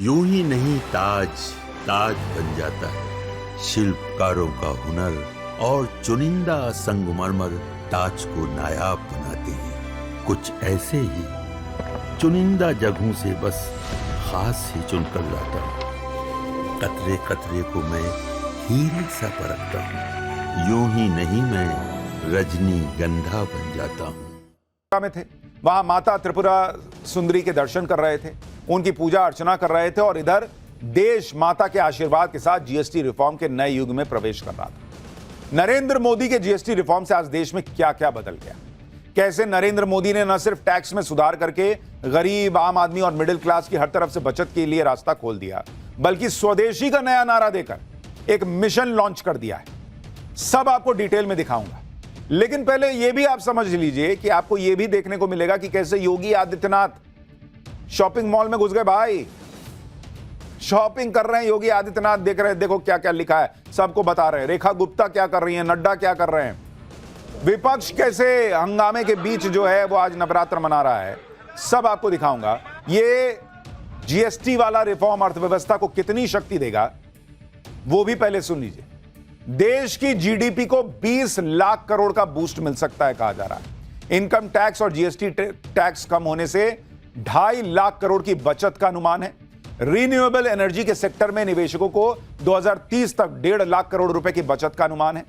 यूं ही नहीं ताज ताज बन जाता है। शिल्पकारों का हुनर और चुनिंदा संगमरमर ताज को नायाब बनाते हैं। कुछ ऐसे ही चुनिंदा जगहों से बस खास ही चुनकर लाता हूँ। कतरे कतरे को मैं हीरे सा परखता हूँ। यूं ही नहीं मैं रजनीगंधा बन जाता हूँ। में थे, वहां माता त्रिपुरा सुंदरी के दर्शन कर रहे थे, उनकी पूजा अर्चना कर रहे थे और इधर देश माता के आशीर्वाद के साथ जीएसटी रिफॉर्म के नए युग में प्रवेश कर रहा था। नरेंद्र मोदी के जीएसटी रिफॉर्म से आज देश में क्या क्या बदल गया, कैसे नरेंद्र मोदी ने न सिर्फ टैक्स में सुधार करके गरीब, आम आदमी और मिडिल क्लास की हर तरफ से बचत के लिए रास्ता खोल दिया, बल्कि स्वदेशी का नया नारा देकर एक मिशन लॉन्च कर दिया है। सब आपको डिटेल में दिखाऊंगा, लेकिन पहले यह भी आप समझ लीजिए कि आपको यह भी देखने को मिलेगा कि कैसे योगी आदित्यनाथ शॉपिंग मॉल में घुस गए। भाई शॉपिंग कर रहे हैं योगी आदित्यनाथ, देख रहे हैं, देखो क्या क्या लिखा है, सबको बता रहे हैं। रेखा गुप्ता क्या कर रही है, नड्डा क्या कर रहे हैं, विपक्ष कैसे हंगामे के बीच जो है वो आज नवरात्र मना रहा है, सब आपको दिखाऊंगा। ये जीएसटी वाला रिफॉर्म अर्थव्यवस्था को कितनी शक्ति देगा वो भी पहले सुन लीजिए। देश की जीडीपी को 20 लाख करोड़ का बूस्ट मिल सकता है कहा जा रहा है। इनकम टैक्स और जीएसटी टैक्स कम होने से 2.5 लाख करोड़ की बचत का अनुमान है। रिन्यूएबल एनर्जी के सेक्टर में निवेशकों को 2030 तक 1.5 लाख करोड़ रुपए की बचत का अनुमान है।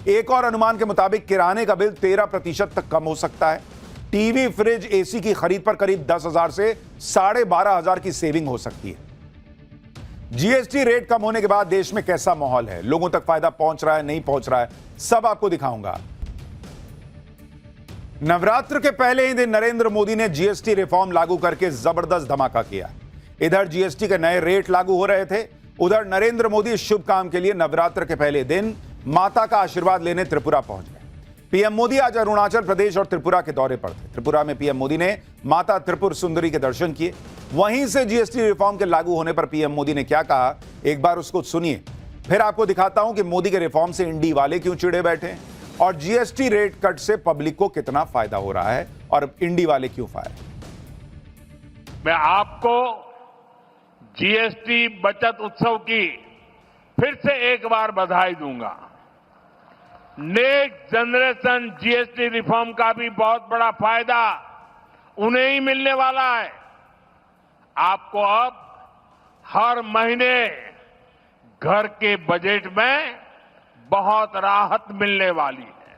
एक और अनुमान के मुताबिक किराने का बिल 13% तक कम हो सकता है। टीवी, फ्रिज, एसी की खरीद पर करीब 10,000 से 12,500 की सेविंग हो सकती है। जीएसटी रेट कम होने के बाद देश में कैसा माहौल है, लोगों तक फायदा पहुंच रहा है, नहीं पहुंच रहा है, सब आपको दिखाऊंगा। नवरात्र के पहले ही दिन नरेंद्र मोदी ने जीएसटी रिफॉर्म लागू करके जबरदस्त धमाका किया। इधर जीएसटी के नए रेट लागू हो रहे थे, उधर नरेंद्र मोदी शुभ काम के लिए नवरात्र के पहले दिन माता का आशीर्वाद लेने त्रिपुरा पहुंच गए। पीएम मोदी आज अरुणाचल प्रदेश और त्रिपुरा के दौरे पर थे। त्रिपुरा में पीएम मोदी ने माता त्रिपुर सुंदरी के दर्शन किए। वहीं से जीएसटी रिफॉर्म के लागू होने पर पीएम मोदी ने क्या कहा, एक बार उसको सुनिए, फिर आपको दिखाता हूं कि मोदी के रिफॉर्म से इंडी वाले क्यों चिढ़े बैठे हैं और जीएसटी रेट कट से पब्लिक को कितना फायदा हो रहा है और इंडी वाले क्यों फायर। मैं आपको जीएसटी बचत उत्सव की फिर से एक बार बधाई दूंगा। नेक्स्ट जनरेशन जीएसटी रिफॉर्म का भी बहुत बड़ा फायदा उन्हें ही मिलने वाला है। आपको अब हर महीने घर के बजट में बहुत राहत मिलने वाली है।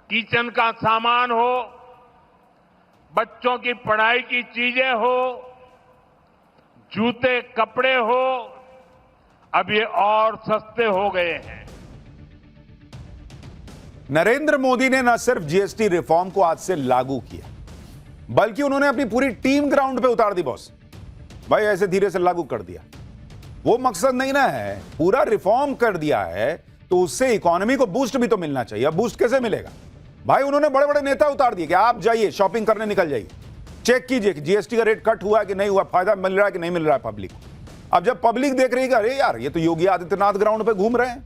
किचन का सामान हो, बच्चों की पढ़ाई की चीजें हो, जूते कपड़े हो, अब ये और सस्ते हो गए हैं। नरेंद्र मोदी ने न सिर्फ जीएसटी रिफॉर्म को आज से लागू किया, बल्कि उन्होंने अपनी पूरी टीम ग्राउंड पे उतार दी। बॉस भाई ऐसे धीरे से लागू कर दिया, वो मकसद नहीं ना है, पूरा रिफॉर्म कर दिया है तो उससे इकोनॉमी को बूस्ट भी तो मिलना चाहिए। अब बूस्ट कैसे मिलेगा भाई, उन्होंने बड़े बड़े नेता उतार दिए कि आप जाइए शॉपिंग करने निकल जाइए, चेक कीजिए कि जीएसटी का रेट कट हुआ है कि नहीं हुआ, फायदा मिल रहा है कि नहीं मिल रहा है पब्लिक को। अब जब पब्लिक देख रही है अरे यार ये तो योगी आदित्यनाथ ग्राउंड पे घूम रहे हैं,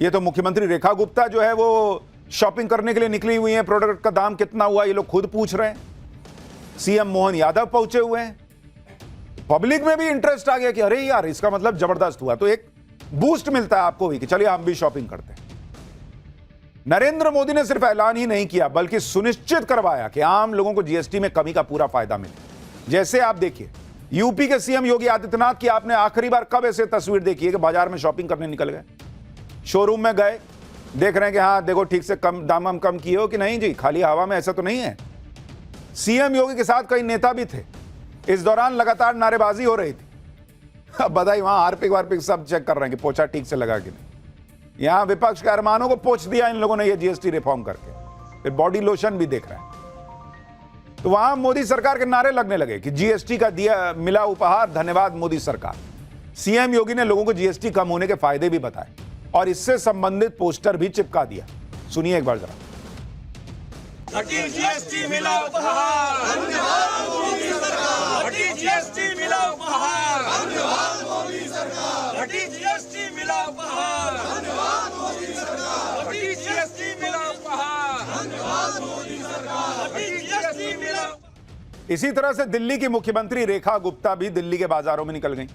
ये तो मुख्यमंत्री रेखा गुप्ता जो है वो शॉपिंग करने के लिए निकली हुई है, प्रोडक्ट का दाम कितना हुआ ये लोग खुद पूछ रहे हैं, सीएम मोहन यादव पहुंचे हुए हैं, पब्लिक में भी इंटरेस्ट आ गया कि अरे यार इसका मतलब जबरदस्त हुआ, तो एक बूस्ट मिलता है आपको भी कि चलिए हम भी शॉपिंग करते हैं। नरेंद्र मोदी ने सिर्फ ऐलान ही नहीं किया बल्कि सुनिश्चित करवाया कि आम लोगों को जीएसटी में कमी का पूरा फायदा मिले। जैसे आप देखिए यूपी के सीएम योगी आदित्यनाथ की आपने आखिरी बार कब ऐसे तस्वीर देखी है कि बाजार में शॉपिंग करने निकल गए, शोरूम में गए, देख रहे हैं कि हाँ देखो ठीक से कम दाम हम कम किए हो कि नहीं जी, खाली हवा में, ऐसा तो नहीं है। सीएम योगी के साथ कई नेता भी थे। इस दौरान लगातार नारेबाजी हो रही थी। अब बधाई वहां हार्पिक सब चेक कर रहे हैं कि पोछा ठीक से लगा कि नहीं। यहां विपक्ष के अरमानों को पोछ दिया इन लोगों ने ये जीएसटी रिफॉर्म करके, फिर बॉडी लोशन भी देख रहे हैं। तो वहां मोदी सरकार के नारे लगने लगे कि जीएसटी का दिया मिला उपहार, धन्यवाद मोदी सरकार। सीएम योगी ने लोगों को जीएसटी कम होने के फायदे भी बताए और इससे संबंधित पोस्टर भी चिपका दिया। सुनिए एक बार जरा। हटी जीएसटी मिला उपहार, धन्यवाद मोदी सरकार। हटी जीएसटी मिला उपहार, धन्यवाद मोदी सरकार। हटी जीएसटी मिला उपहार, धन्यवाद मोदी सरकार। हटी जीएसटी मिला उपहार, धन्यवाद मोदी सरकार। हटी जीएसटी मिला। इसी तरह से दिल्ली की मुख्यमंत्री रेखा गुप्ता भी दिल्ली के बाजारों में निकल गई,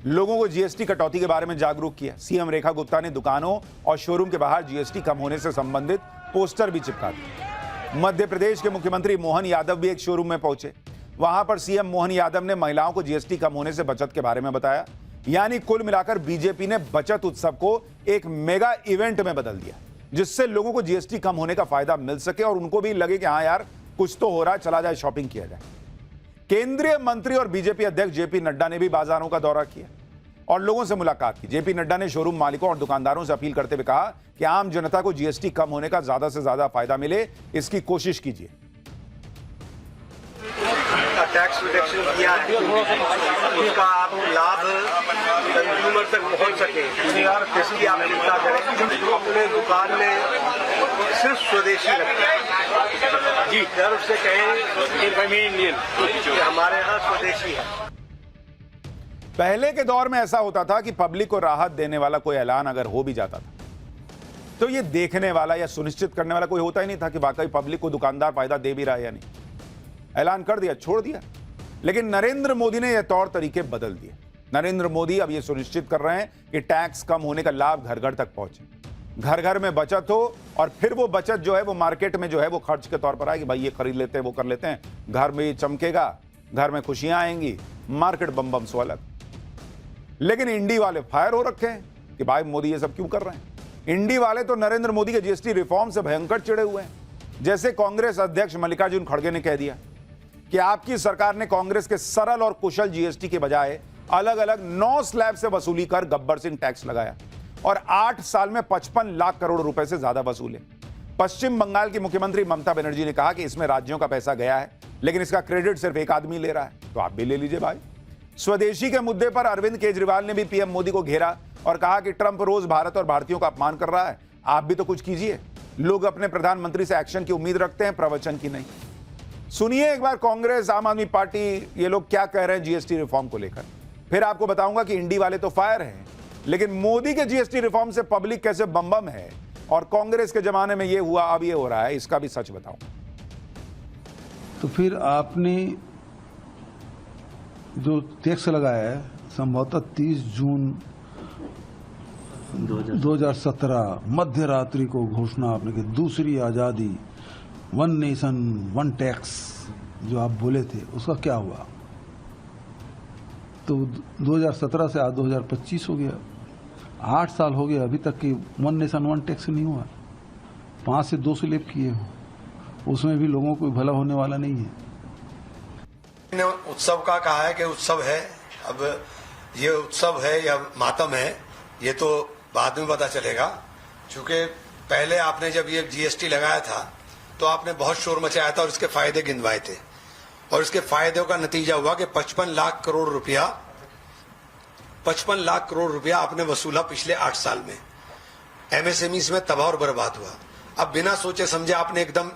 लोगों को जीएसटी कटौती के बारे में जागरूक किया। सीएम रेखा गुप्ता ने दुकानों और शोरूम के बाहर जीएसटी कम होने से संबंधित पोस्टर भी चिपका दिए। मध्य प्रदेश के मुख्यमंत्री मोहन यादव भी एक शोरूम में पहुंचे। वहां पर सीएम मोहन यादव ने महिलाओं को जीएसटी कम होने से बचत के बारे में बताया। यानी कुल मिलाकर बीजेपी ने बचत उत्सव को एक मेगा इवेंट में बदल दिया, जिससे लोगों को जीएसटी कम होने का फायदा मिल सके और उनको भी लगे कि हाँ यार कुछ तो हो रहा है, चला जाए शॉपिंग किया जाए। केंद्रीय मंत्री और बीजेपी अध्यक्ष जेपी नड्डा ने भी बाजारों का दौरा किया और लोगों से मुलाकात की। जेपी नड्डा ने शोरूम मालिकों और दुकानदारों से अपील करते हुए कहा कि आम जनता को जीएसटी कम होने का ज्यादा से ज्यादा फायदा मिले, इसकी कोशिश कीजिए। टैक्स रिडक्शन किया है, उसका आप लाभ कंज्यूमर तक पहुंच सके, इसकी आप चिंता करें। अपने दुकान में सिर्फ स्वदेशी रखें जी, गर्व से कहें कि हमारे यहाँ स्वदेशी है। पहले के दौर में ऐसा होता था कि पब्लिक को राहत देने वाला कोई ऐलान अगर हो भी जाता था तो ये देखने वाला या सुनिश्चित करने वाला कोई होता ही नहीं था कि वाकई पब्लिक को दुकानदार फायदा दे भी रहा है या नहीं। ऐलान कर दिया, छोड़ दिया। लेकिन नरेंद्र मोदी ने यह तौर तरीके बदल दिए। नरेंद्र मोदी अब यह सुनिश्चित कर रहे हैं कि टैक्स कम होने का लाभ घर घर तक पहुंचे, घर घर में बचत हो और फिर वो बचत जो है वो मार्केट में जो है वो खर्च के तौर पर आए कि भाई ये खरीद लेते हैं, वो कर लेते हैं, घर में चमकेगा, घर में खुशियां आएंगी, मार्केट बम बम सो अलग। लेकिन इंडी वाले फायर हो रखे हैं कि भाई मोदी ये सब क्यों कर रहे हैं। इंडी वाले तो नरेंद्र मोदी के जीएसटी रिफॉर्म से भयंकर चिड़े हुए हैं। जैसे कांग्रेस अध्यक्ष मल्लिकार्जुन खड़गे ने कह दिया कि आपकी सरकार ने कांग्रेस के सरल और कुशल जीएसटी के बजाय अलग अलग 9 स्लैब से वसूली कर गब्बर सिंह टैक्स लगाया और 8 साल में 55 लाख करोड़ रुपए से ज्यादा वसूले। पश्चिम बंगाल की मुख्यमंत्री ममता बनर्जी ने कहा कि इसमें राज्यों का पैसा गया है, लेकिन इसका क्रेडिट सिर्फ एक आदमी ले रहा है, तो आप भी ले लीजिए भाई। स्वदेशी के मुद्दे पर अरविंद केजरीवाल ने भी पीएम मोदी को घेरा और कहा कि ट्रंप रोज भारत और भारतीयों का अपमान कर रहा है, आप भी तो कुछ कीजिए। लोग अपने प्रधानमंत्री से एक्शन की उम्मीद रखते हैं, प्रवचन की नहीं। सुनिए एक बार कांग्रेस, आम आदमी पार्टी, ये लोग क्या कह रहे हैं जीएसटी रिफॉर्म को लेकर। फिर आपको बताऊंगा कि इंडी वाले तो फायर हैं, लेकिन मोदी के जीएसटी रिफॉर्म से पब्लिक कैसे बम बम है और कांग्रेस के जमाने में ये हुआ, अब ये हो रहा है, इसका भी सच बताऊंगा। तो फिर आपने जो टैक्स लगाया है संभवतः 30 जून 2017 मध्य रात्रि को घोषणा आपने की, दूसरी आजादी, वन नेशन वन टैक्स जो आप बोले थे, उसका क्या हुआ? तो 2017 से आज 2025 हो गया, 8 साल हो गए, अभी तक की वन नेशन वन टैक्स नहीं हुआ। 5 से 2 स्लैब किए हो, उसमें भी लोगों को भला होने वाला नहीं है। ने उत्सव का कहा है कि उत्सव है, अब ये उत्सव है या मातम है ये तो बाद में पता चलेगा। क्योंकि पहले आपने जब ये जीएसटी लगाया था तो आपने बहुत शोर मचाया था और इसके फायदे गिनवाए थे, और इसके फायदों का नतीजा हुआ कि 55 लाख करोड़ रुपया आपने वसूला पिछले 8 साल में। एमएसएमई में तबाह और बर्बाद हुआ। अब बिना सोचे समझे आपने एकदम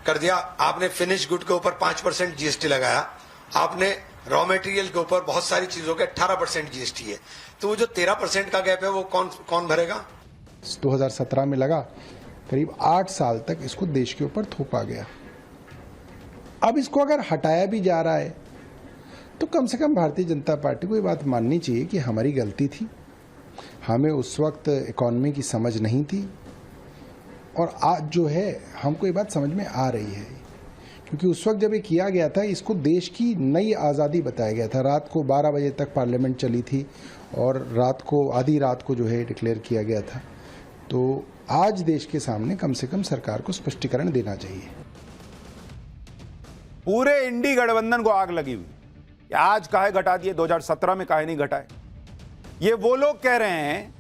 कर दिया। आपने फिनिश गुड के ऊपर 5% जीएसटी लगाया, आपने रॉ मटेरियल के ऊपर बहुत सारी चीजों के 18% जीएसटी है, तो वो जो 13% का गैप है वो कौन भरेगा? 2017 में लगा, करीब 8 साल तक इसको देश के ऊपर थोपा गया। अब इसको अगर हटाया भी जा रहा है तो कम से कम भारतीय जनता पार्टी को ये बात माननी चाहिए कि हमारी गलती थी, हमें उस वक्त इकोनॉमी की समझ नहीं थी, और आज जो है हमको ये बात समझ में आ रही है। क्योंकि उस वक्त जब ये किया गया था, इसको देश की नई आज़ादी बताया गया था। रात को 12 बजे तक पार्लियामेंट चली थी और रात को आधी रात को जो है डिक्लेयर किया गया था। तो आज देश के सामने कम से कम सरकार को स्पष्टीकरण देना चाहिए। पूरे इंडी गठबंधन को आग लगी हुई, आज काहे घटा दिए, 2017 में काहे नहीं घटाए। ये वो लोग कह रहे हैं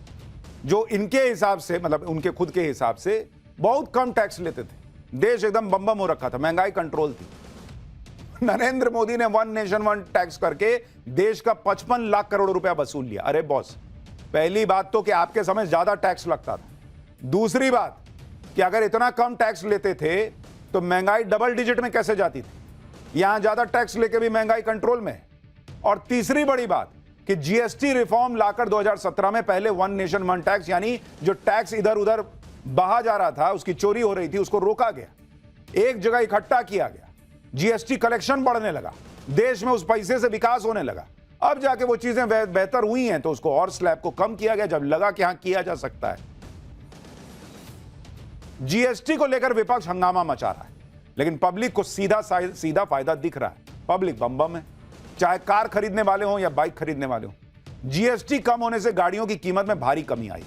जो इनके हिसाब से, मतलब उनके खुद के हिसाब से बहुत कम टैक्स लेते थे, देश एकदम बम बम हो रखा था, महंगाई कंट्रोल थी। नरेंद्र मोदी ने वन नेशन वन टैक्स करके देश का 55 लाख करोड़ रुपया वसूल लिया। अरे बॉस, पहली बात तो कि आपके समय ज्यादा टैक्स लगता था, दूसरी बात कि अगर इतना कम टैक्स लेते थे तो महंगाई डबल डिजिट में कैसे जाती थी। यहां ज्यादा टैक्स लेके भी महंगाई कंट्रोल में है। और तीसरी बड़ी बात कि जीएसटी रिफॉर्म लाकर 2017 में पहले वन नेशन वन टैक्स, यानी जो टैक्स इधर उधर बहा जा रहा था, उसकी चोरी हो रही थी, उसको रोका गया, एक जगह इकट्ठा किया गया। जीएसटी कलेक्शन बढ़ने लगा, देश में उस पैसे से विकास होने लगा। अब जाके वो चीजें बेहतर हुई हैं तो उसको और स्लैब को कम किया गया जब लगा कि हां किया जा सकता है। जीएसटी को लेकर विपक्ष हंगामा मचा रहा है, लेकिन पब्लिक को सीधा फायदा दिख रहा है। पब्लिक बम बम है, चाहे कार खरीदने वाले हों या बाइक खरीदने वाले हों। जीएसटी कम होने से गाड़ियों की कीमत में भारी कमी आई।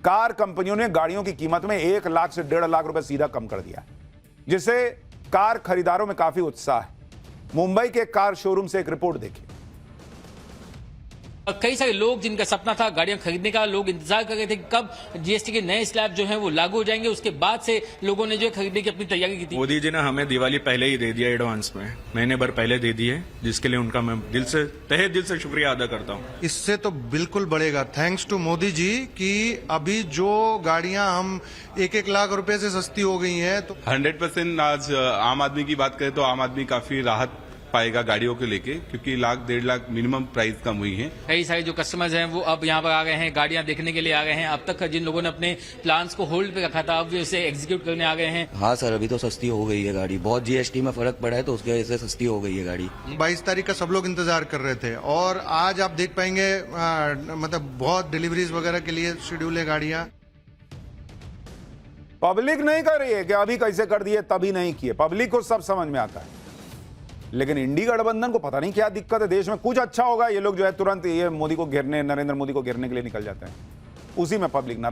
कार कंपनियों ने गाड़ियों की कीमत में 1 लाख से 1.5 लाख रुपए सीधा कम कर दिया, जिससे कार खरीदारों में काफी उत्साह है। मुंबई के कार शोरूम से एक रिपोर्ट देखिए। कई सारे लोग जिनका सपना था गाड़ियां खरीदने का, लोग इंतजार कर रहे थे कि कब जीएसटी के नए स्लैब जो हैं वो लागू हो जाएंगे। उसके बाद से लोगों ने जो है खरीदने की अपनी तैयारी की थी। मोदी जी ने हमें दिवाली पहले ही दे दिया, एडवांस में महीने भर पहले दे दी है, जिसके लिए उनका मैं तहे दिल से शुक्रिया अदा करता हूँ। इससे तो बिल्कुल बढ़ेगा, थैंक्स टू मोदी जी कि अभी जो गाड़ियां हम 1-1 लाख रुपए से सस्ती हो गई हैं तो 100% आज आम आदमी की बात करें तो आम आदमी काफी राहत पाएगा गाड़ियों को लेके, क्योंकि 1-1.5 लाख मिनिमम प्राइस कम हुई है। कई सारे जो कस्टमर्स हैं वो अब यहाँ पर आ गए हैं, गाड़ियां देखने के लिए आ गए हैं। अब तक जिन लोगों ने अपने प्लान्स को होल्ड पे रखा था अब वे उसे एग्जीक्यूट करने आ गए हैं। हाँ सर, अभी तो सस्ती हो गई है गाड़ी, बहुत जीएसटी में फर्क पड़ा है तो उसकी वजह से सस्ती हो गई है गाड़ी। 22 तारीख का सब लोग इंतजार कर रहे थे और आज आप देख पाएंगे मतलब बहुत डिलीवरीज वगैरह के लिए शेड्यूल है गाड़ियां। पब्लिक नहीं कर रही है कि अभी कैसे कर दिए तभी नहीं किए, पब्लिक को सब समझ में आता है। लेकिन इंडी गठबंधन को पता नहीं क्या दिक्कत है, देश में कुछ अच्छा होगा ये लोग जो है तुरंत ये मोदी को घेरने, नरेंद्र मोदी को घेरने के लिए निकल जाते हैं। उसी में पब्लिक